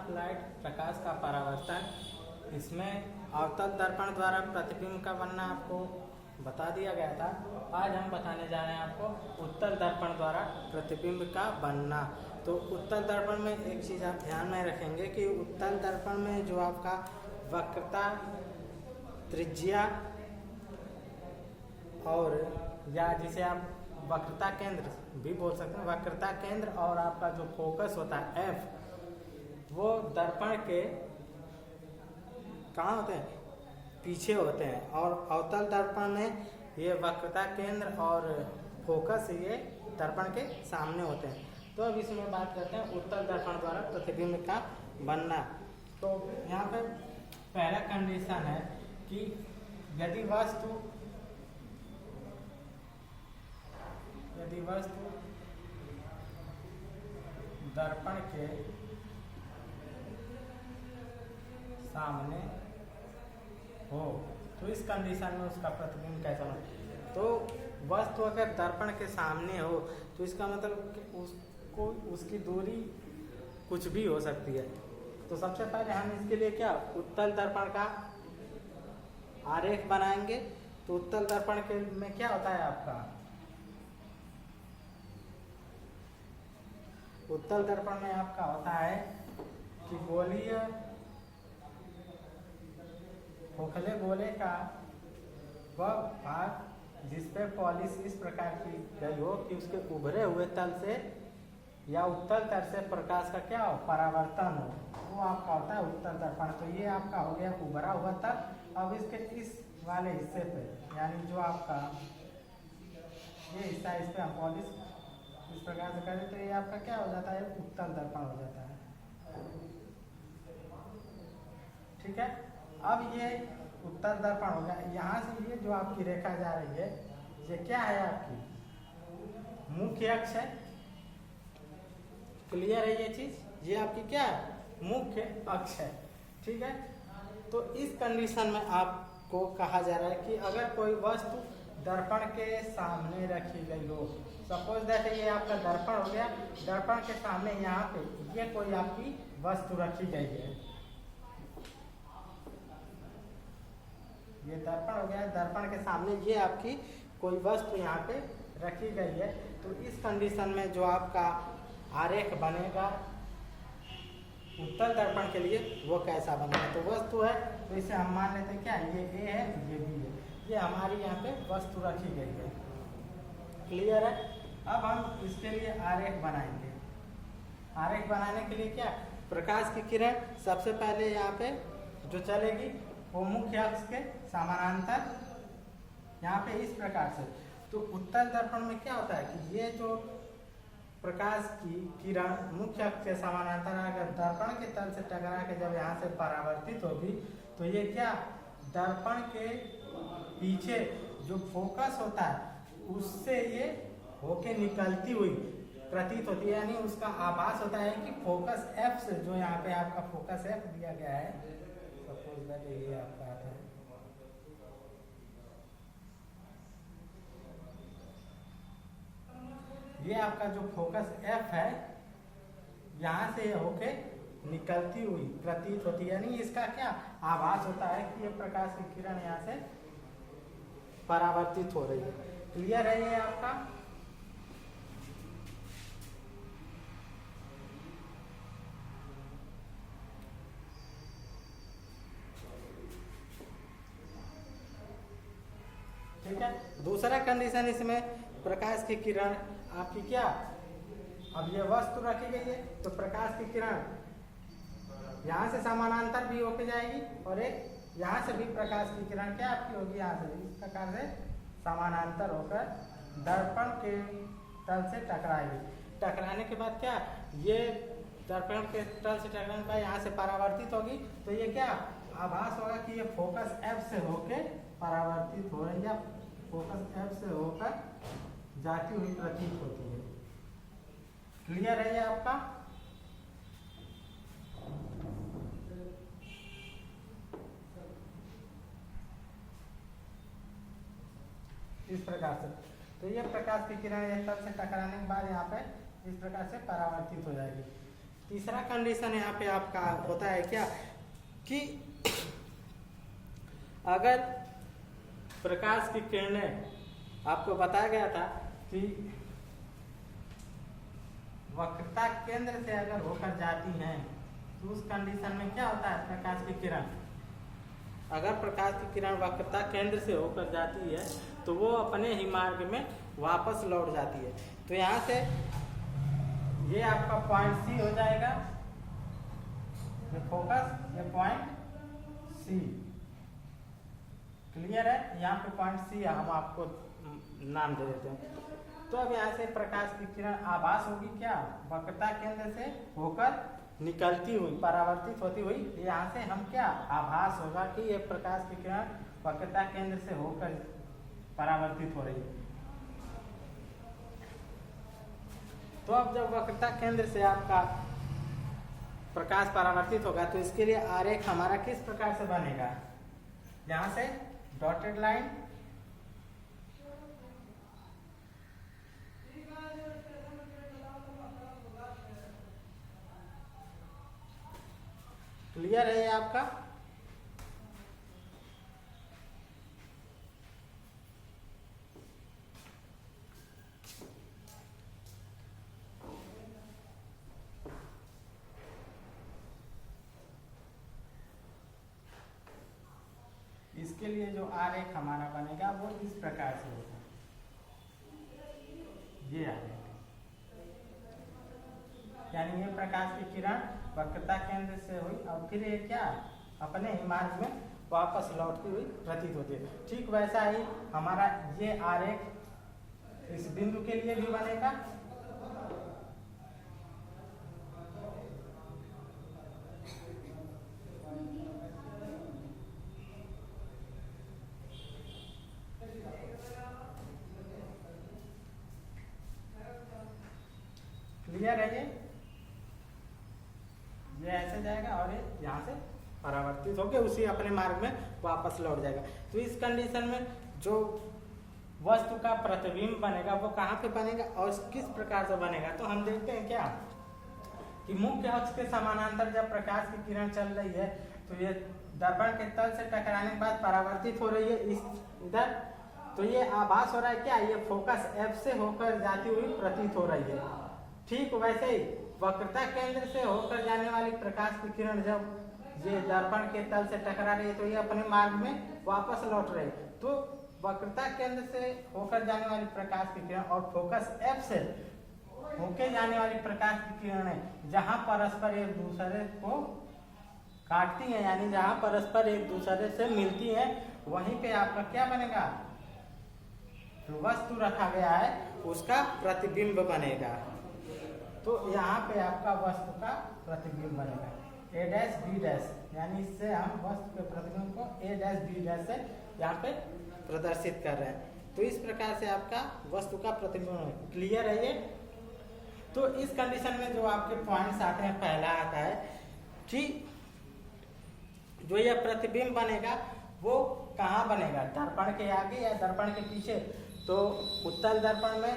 Of light, प्रकाश का परावर्तन। इसमें अवतल दर्पण द्वारा प्रतिबिंब का बनना आपको बता दिया गया था। आज हम बताने जा रहे हैं आपको उत्तल दर्पण द्वारा प्रतिबिंब का बनना। तो उत्तल दर्पण में एक चीज़ आप ध्यान में रखेंगे कि उत्तल दर्पण में जो आपका वक्रता, त्रिज्या और या जिसे आप वक्रता केंद्र भी बोल सकते हैं, वक्रता केंद्र और आपका जो फोकस होता है एफ, वो दर्पण के कहाँ होते हैं? पीछे होते हैं। और अवतल दर्पण में ये वक्रता केंद्र और फोकस ये दर्पण के सामने होते हैं। तो अब इसमें बात करते हैं उत्तल दर्पण द्वारा प्रतिबिंब का बनना। तो यहाँ पे पहला कंडीशन है कि यदि वस्तु दर्पण के सामने हो तो इस कंडीशन में उसका प्रतिबिंब कैसा हो। तो वस्तु अगर दर्पण के सामने हो तो इसका मतलब कि उसको उसकी दूरी कुछ भी हो सकती है। तो सबसे पहले हम इसके लिए क्या उत्तल दर्पण का आरेख बनाएंगे। तो उत्तल दर्पण के में क्या होता है आपका, उत्तल दर्पण में आपका होता है कि गोलीय खोखले गोले का वह भाग जिस पे पॉलिश इस प्रकार की गई हो कि उसके उभरे हुए तल से या उत्तल तल से प्रकाश का क्या हो, परावर्तन हो, वो आपका होता है उत्तल दर्पण। तो ये आपका हो गया उभरा हुआ तल। अब इसके इस वाले हिस्से पे यानी जो आपका ये हिस्सा, इस पे हम पॉलिश इस प्रकार से करें तो ये आपका क्या हो जाता है, उत्तल दर्पण हो जाता है। ठीक है। अब ये उत्तल दर्पण हो गया। यहाँ से ये जो आपकी रेखा जा रही है ये क्या है, आपकी मुख्य अक्ष है। क्लियर है ये चीज? ये आपकी क्या है, मुख्य अक्ष है। ठीक है। तो इस कंडीशन में आपको कहा जा रहा है कि अगर कोई वस्तु दर्पण के सामने रखी गई हो, सपोज दैट ये आपका दर्पण हो गया, दर्पण के सामने यहाँ पे ये कोई आपकी वस्तु रखी गई है, ये दर्पण हो गया, दर्पण के सामने ये आपकी कोई वस्तु यहाँ पे रखी गई है। तो इस कंडीशन में जो आपका आरेख बनेगा उत्तल दर्पण के लिए वो कैसा बनेगा। तो वस्तु है तो इसे हम मान लेते हैं क्या, ये ए है, ये बी है, ये हमारी यहाँ पे वस्तु रखी गई है। क्लियर है। अब हम इसके लिए आरेख बनाएंगे। आरेख बनाने के लिए क्या, प्रकाश की किरण सबसे पहले यहाँ पे जो चलेगी वो मुख्य अक्ष के समानांतर यहाँ पे इस प्रकार से। तो उत्तल दर्पण में क्या होता है कि ये जो प्रकाश की किरण मुख्य अक्ष के समानांतर अगर दर्पण के तल से टकरा के जब यहाँ से परावर्तित होगी तो ये क्या, दर्पण के पीछे जो फोकस होता है उससे ये होके निकलती हुई प्रतीत होती है। यानी उसका आभास होता है कि फोकस एफ से, जो यहाँ पे आपका फोकस एफ दिया गया है, सपोज दैट ये आपका आता है, ये आपका जो फोकस एफ है यहाँ से होके निकलती हुई प्रतीत होती है। यानी इसका क्या आभास होता है कि ये प्रकाश की किरण यहाँ से परावर्तित हो रही है। क्लियर है ये आपका? ठीक है। दूसरा कंडीशन इसमें प्रकाश की किरण आपकी क्या, अब ये वस्तु रखी गई है तो प्रकाश की किरण यहाँ से समानांतर भी होके जाएगी और एक यहाँ से भी प्रकाश की किरण क्या आपकी होगी, यहाँ से इस प्रकार से समानांतर होकर दर्पण के तल से टकराएगी। टकराने के बाद क्या, ये दर्पण के तल से टकराने के बाद यहाँ से परावर्तित होगी। तो ये क्या आभास होगा कि ये फोकस एफ से होके परावर्तित हो रही है, फोकस एफ से होकर जाती हुई प्रतीत होती है। क्लियर है ये आपका? इस प्रकार से। तो ये प्रकाश की किरण एक तल से टकराने के बाद यहाँ पे इस प्रकार से परावर्तित हो जाएगी। तीसरा कंडीशन यहाँ पे आपका होता है क्या कि अगर प्रकाश की किरणें, आपको बताया गया था कि वक्रता केंद्र से अगर होकर जाती हैं तो उस कंडीशन में क्या होता है, प्रकाश की किरण, अगर प्रकाश की किरण वक्रता केंद्र से होकर जाती है तो वो अपने ही मार्ग में वापस लौट जाती है। तो यहाँ से ये आपका पॉइंट सी हो जाएगा, ये फोकस, ये पॉइंट सी। क्लियर है? यहाँ पे पॉइंट सी हम आपको नाम दे देते हैं। तो अब यहाँ से प्रकाश की किरण आभास होगी क्या, वक्रता केंद्र से होकर निकलती हुई, परावर्तित होती हुई, यहाँ से हम क्या आभास होगा कि ये प्रकाश की किरण वक्रता केंद्र से होकर परावर्तित हो रही है। तो अब जब वक्रता केंद्र से आपका प्रकाश परावर्तित होगा तो इसके लिए आरेख हमारा किस प्रकार से बनेगा, यहाँ से डॉटेड लाइन, क्लियर है ये आपका? इसके लिए जो आरेख हमारा बनेगा वो इस प्रकार से होगा, ये आरेख, यानी ये प्रकाश की किरण वक्रता केंद्र से हुई और फिर ये क्या अपने ही मार्ग में वापस लौटती हुई प्रतीत होती है। ठीक वैसा ही हमारा ये आरेख इस बिंदु के लिए भी बनेगा, क्लियर है? ये ऐसे जाएगा और ये यहाँ से परावर्तित होकर उसी अपने मार्ग में वापस लौट जाएगा। तो इस कंडीशन में जो वस्तु का प्रतिबिंब बनेगा वो कहाँ पे बनेगा और किस प्रकार से बनेगा, तो हम देखते हैं क्या कि मुख्य अक्ष के समानांतर जब प्रकाश की किरण चल रही है तो ये दर्पण के तल से टकराने के बाद परावर्तित हो रही है इधर, तो ये आभास हो रहा है क्या, ये फोकस एफ से होकर जाती हुई प्रतीत हो रही है। ठीक वैसे ही वक्रता केंद्र से होकर जाने वाली प्रकाश की किरण जब ये दर्पण के तल से टकरा रही है तो ये अपने मार्ग में वापस लौट रही है। तो वक्रता केंद्र से होकर जाने वाली प्रकाश की किरण और फोकस एफ से होकर जाने वाली प्रकाश की किरणें जहां परस्पर एक दूसरे को काटती हैं, यानी जहां परस्पर एक दूसरे से मिलती हैं, वहीं पे आपका क्या बनेगा, जो वस्तु रखा गया है उसका प्रतिबिंब बनेगा। तो यहाँ पे आपका वस्तु का प्रतिबिंब बनेगा ए डैश बी डैश, यानी इससे हम वस्तु के प्रतिबिंब को ए डैश बी डैश से यहाँ पे प्रदर्शित कर रहे हैं। तो इस प्रकार से आपका वस्तु का प्रतिबिंब क्लियर है ये। तो इस कंडीशन में जो आपके पॉइंट्स आते हैं, पहला आता है कि जो ये प्रतिबिंब बनेगा वो कहाँ बनेगा, दर्पण के आगे या दर्पण के पीछे। तो उत्तल दर्पण में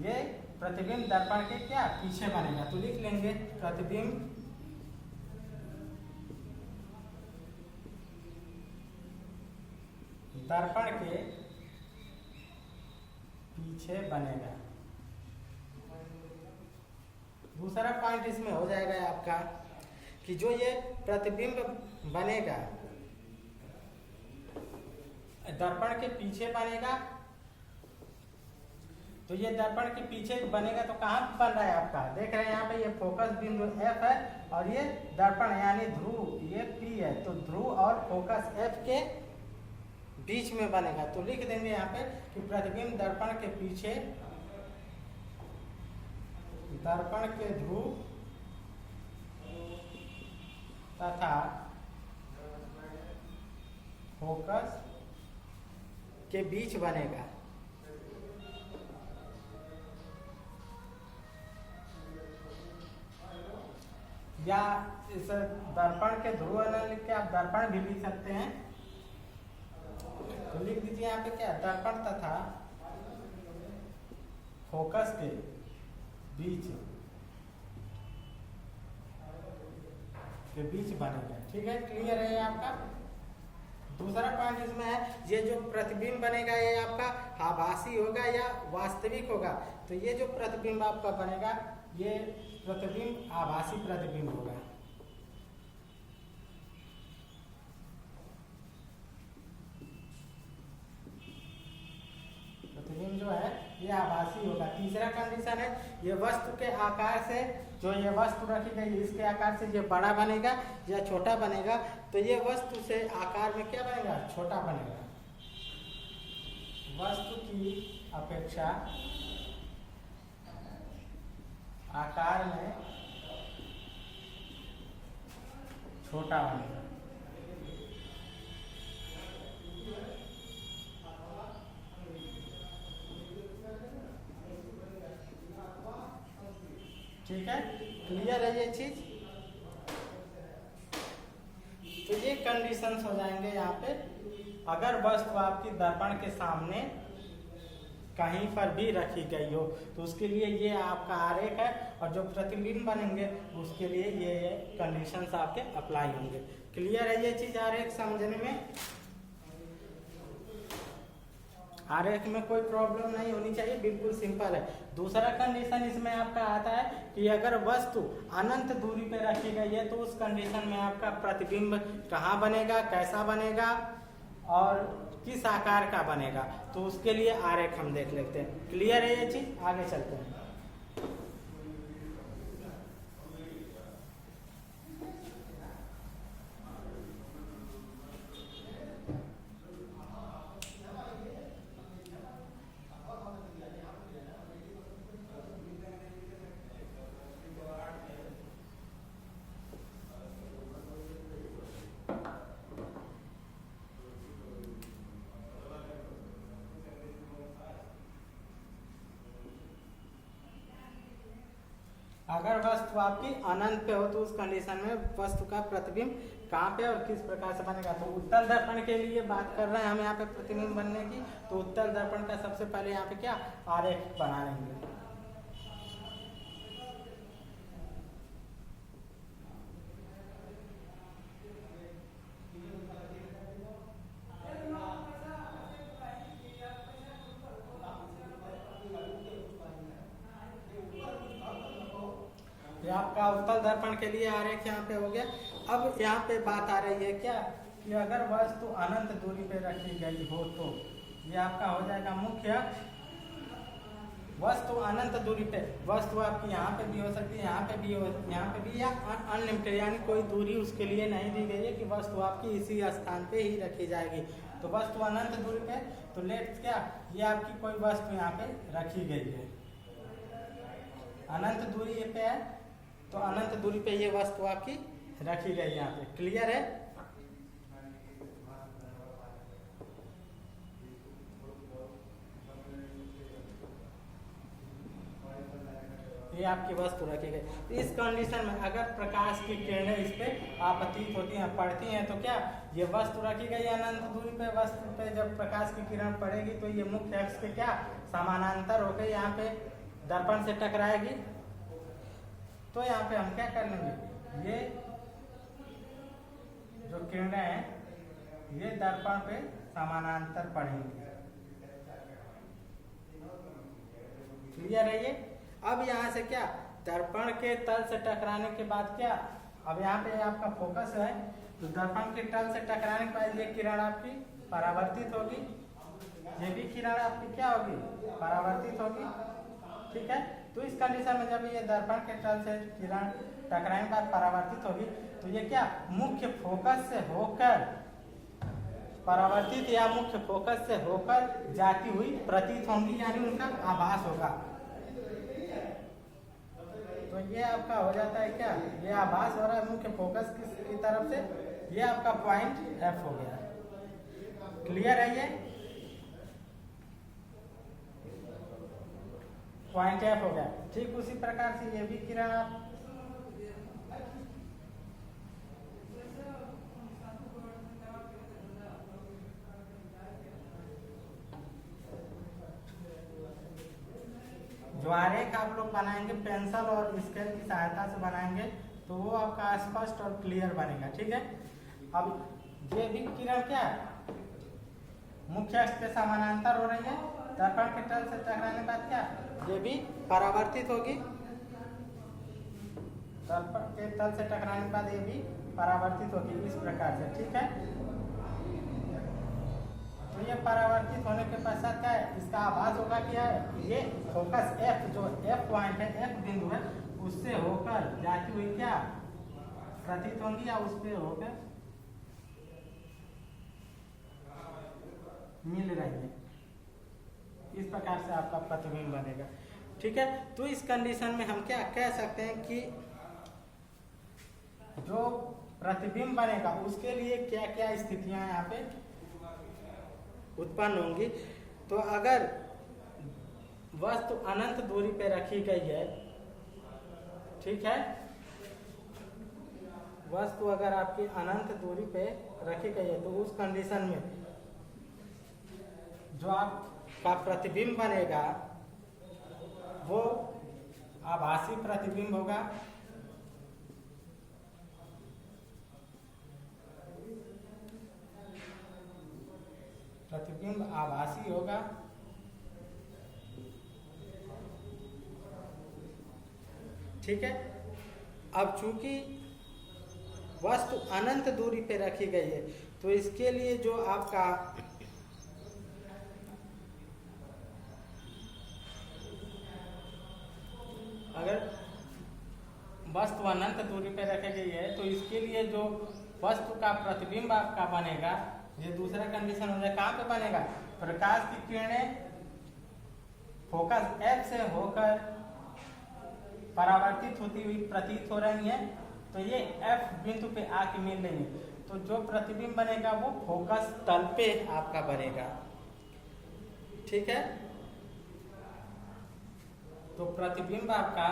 ये प्रतिबिंब दर्पण के क्या पीछे बनेगा, तो लिख लेंगे प्रतिबिंब दर्पण के पीछे बनेगा। दूसरा पॉइंट इसमें हो जाएगा आपका कि जो ये प्रतिबिंब बनेगा दर्पण के पीछे बनेगा, तो ये दर्पण के पीछे बनेगा तो कहाँ बन रहा है आपका, देख रहे हैं यहाँ पे ये फोकस बिंदु F है और ये दर्पण यानी ध्रुव ये P है, तो ध्रुव और फोकस F के बीच में बनेगा। तो लिख देंगे यहाँ पे कि प्रतिबिंब दर्पण के पीछे दर्पण के ध्रुव तथा फोकस के बीच बनेगा। या इस दर्पण के ध्रुव न लिख के आप दर्पण भी लिख सकते हैं, तो लिख दीजिए यहाँ पे क्या, दर्पण तथा फोकस के बीच के बीच बनेगा। ठीक है, क्लियर है ये आपका। दूसरा पॉइंट इसमें है, ये जो प्रतिबिंब बनेगा ये आपका आभासी होगा या वास्तविक होगा। तो ये जो प्रतिबिंब आपका बनेगा ये प्रतिबिंब आभासी प्रतिबिंब होगा। प्रतिबिंब जो है ये आभासी होगा। तीसरा कंडीशन है, ये वस्तु के आकार से, जो ये वस्तु रखी गई इसके आकार से ये बड़ा बनेगा या छोटा बनेगा। तो ये वस्तु से आकार में क्या बनेगा, छोटा बनेगा। वस्तु की अपेक्षा आकार में छोटा बनेगा। ठीक है, क्लियर है ये चीज। तो ये कंडीशंस हो जाएंगे यहाँ पे। अगर वस्तु आपकी दर्पण के सामने कहीं पर भी रखी गई हो तो उसके लिए ये आपका आरेख है, और जो प्रतिबिंब बनेंगे उसके लिए ये कंडीशंस आपके अप्लाई होंगे। क्लियर है ये चीज आरेख समझने में? आरेख में कोई प्रॉब्लम नहीं होनी चाहिए, बिल्कुल सिंपल है। दूसरा कंडीशन इसमें आपका आता है कि अगर वस्तु अनंत दूरी पे रखी गई है तो उस कंडीशन में आपका प्रतिबिंब कहाँ बनेगा, कैसा बनेगा और किस आकार का बनेगा। तो उसके लिए आरेख हम देख लेते हैं। क्लियर है ये चीज? आगे चलते हैं। अगर वस्तु आपकी अनंत पे हो तो उस कंडीशन में वस्तु का प्रतिबिंब कहाँ पे और किस प्रकार से बनेगा। तो उत्तल दर्पण के लिए बात कर रहे हैं हम यहाँ पे प्रतिबिंब बनने की। तो उत्तल दर्पण का सबसे पहले यहाँ पे क्या आरेख बना लेंगे। आपका उत्तल दर्पण के लिए आरेख यहाँ पे हो गया। अब यहाँ पे बात आ रही है क्या कि अगर वस्तु अनंत दूरी पे रखी गई हो तो ये आपका हो जाएगा मुख्य अक्ष। वस्तु अनंत दूरी पे, वस्तु आपकी यहाँ पे भी हो सकती है, यहाँ पे भी हो, यहाँ पे भी, या अनलिमिटेड, यानी कोई दूरी उसके लिए नहीं दी गई है कि वस्तु आपकी इसी स्थान पे ही रखी जाएगी। तो वस्तु अनंत दूरी पे, तो लेट्स क्या ये आपकी कोई वस्तु यहाँ पे रखी गई है, अनंत दूरी पे है, तो अनंत दूरी पे ये वस्तु आपकी रखी गई यहाँ पे। क्लियर है? ये आपकी वस्तु रखी गई। तो इस कंडीशन में अगर प्रकाश की किरणें इस पे आपतित होती हैं, पड़ती हैं, तो क्या ये वस्तु रखी गई अनंत दूरी पे, वस्तु पे जब प्रकाश की किरण पड़ेगी तो ये मुख्य अक्ष के क्या समानांतर होकर यहाँ पे दर्पण से टकराएगी। तो यहाँ पे हम क्या कर लेंगे, ये जो किरणें हैं ये दर्पण पे समानांतर पड़ेंगी। क्लियर है ये? अब यहाँ से क्या दर्पण के तल से टकराने के बाद क्या, अब यहाँ पे आपका फोकस है, तो दर्पण के तल से टकराने के बाद ये किरण आपकी परावर्तित होगी, ये भी किरण आपकी क्या होगी, परावर्तित होगी। ठीक है, तो इस कंडीशन में जब ये दर्पण के तल से किरण टकराने के बाद परावर्तित होगी तो ये क्या मुख्य फोकस से होकर परावर्तित या मुख्य फोकस से होकर जाती हुई प्रतीत होंगी, यानी उनका आभास होगा। तो ये आपका हो जाता है क्या, ये आभास हो रहा है मुख्य फोकस की तरफ से, ये आपका पॉइंट एफ हो गया। क्लियर है? ये पॉइंट एफ हो गया। ठीक उसी प्रकार से ये भी किरण आप जो आरेख आप लोग बनाएंगे पेंसिल और स्केल की सहायता से बनाएंगे, तो वो आपका स्पष्ट और क्लियर बनेगा। ठीक है, अब ये भी किरण क्या है, मुख्य अक्ष के समानांतर हो रही है, दर्पण के तल से टकराने के बाद क्या ये भी परावर्तित होगी, दर्पण के तल से टकराने के बाद ये भी परावर्तित होगी इस प्रकार से। ठीक है, तो ये परावर्तित होने के पश्चात क्या है, इसका आभास होगा क्या है, ये फोकस F जो F पॉइंट है, F बिंदु है, उससे होकर जाती हुई क्या प्रतीत होंगी या उस पे होकर मिल रही है। इस प्रकार से आपका प्रतिबिंब बनेगा। ठीक है, तो इस कंडीशन में हम क्या कह सकते हैं कि जो प्रतिबिंब बनेगा उसके लिए क्या क्या स्थितियां यहाँ पे उत्पन्न होंगी। तो अगर वस्तु अनंत दूरी पे रखी गई है, ठीक है, वस्तु अगर आपकी अनंत दूरी पे रखी गई है तो उस कंडीशन में जो आपका प्रतिबिंब बनेगा वो आभासी प्रतिबिंब होगा। प्रतिबिंब आभासी होगा। ठीक है, अब चूंकि वस्तु अनंत दूरी पे रखी गई है तो इसके लिए जो आपका अगर वस्तु अनंत दूरी पे रखी गई है तो इसके लिए जो वस्तु का प्रतिबिंब आपका बनेगा, ये दूसरा कंडीशन हो जाए, कहाँ पे बनेगा, प्रकाश की किरणें फोकस F से होकर परावर्तित होती हुई प्रतीत हो रही है, तो ये F बिंदु पे आके मिल रही है, तो जो प्रतिबिंब बनेगा वो फोकस तल पे आपका बनेगा। ठीक है, तो प्रतिबिंब आपका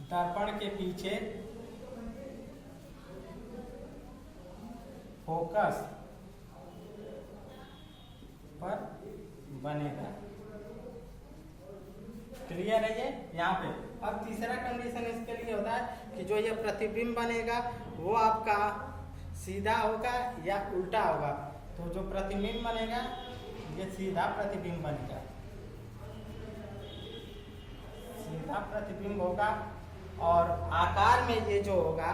दर्पण के पीछे फोकस पर बनेगा। क्लियर है ये यहाँ पे। अब तीसरा कंडीशन इसके लिए होता है कि जो ये प्रतिबिंब बनेगा वो आपका सीधा होगा या उल्टा होगा। तो जो प्रतिबिंब बनेगा ये सीधा प्रतिबिंब बनेगा, सीधा प्रतिबिंब होगा और आकार में ये जो होगा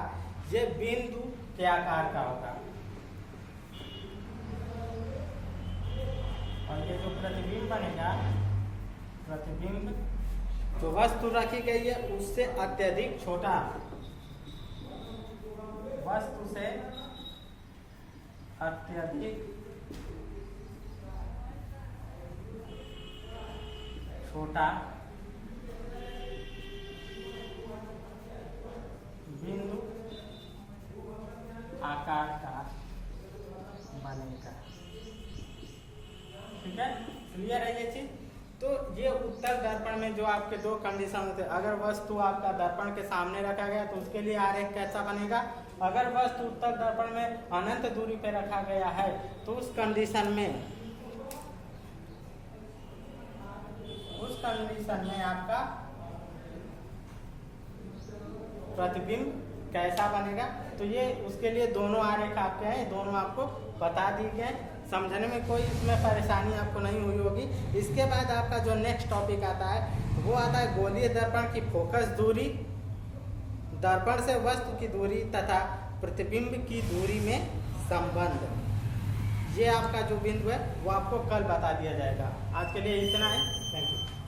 ये बिंदु के आकार का होगा। और ये जो प्रतिबिंब बनेगा, प्रतिबिंब जो वस्तु रखी गई है उससे अत्यधिक छोटा, वस्तु से अत्यधिक छोटा बिंदु आकार का बनेगा। ठीक है, क्लियर है ये चीज। तो ये उत्तल दर्पण में जो आपके दो कंडीशन होते हैं, अगर वस्तु आपका दर्पण के सामने रखा गया तो उसके लिए आरेख कैसा बनेगा, अगर वस्तु उत्तल दर्पण में अनंत दूरी पे रखा गया है तो उस कंडीशन में आपका प्रतिबिंब कैसा बनेगा। तो ये उसके लिए दोनों आरेख आपके हैं, दोनों आपको बता दी गए, समझने में कोई इसमें परेशानी आपको नहीं हुई होगी। इसके बाद आपका जो नेक्स्ट टॉपिक आता है वो आता है गोलीय दर्पण की फोकस दूरी, दर्पण से वस्तु की दूरी तथा प्रतिबिंब की दूरी में संबंध। ये आपका जो बिंदु है वो आपको कल बता दिया जाएगा। आज के लिए इतना है, थैंक यू।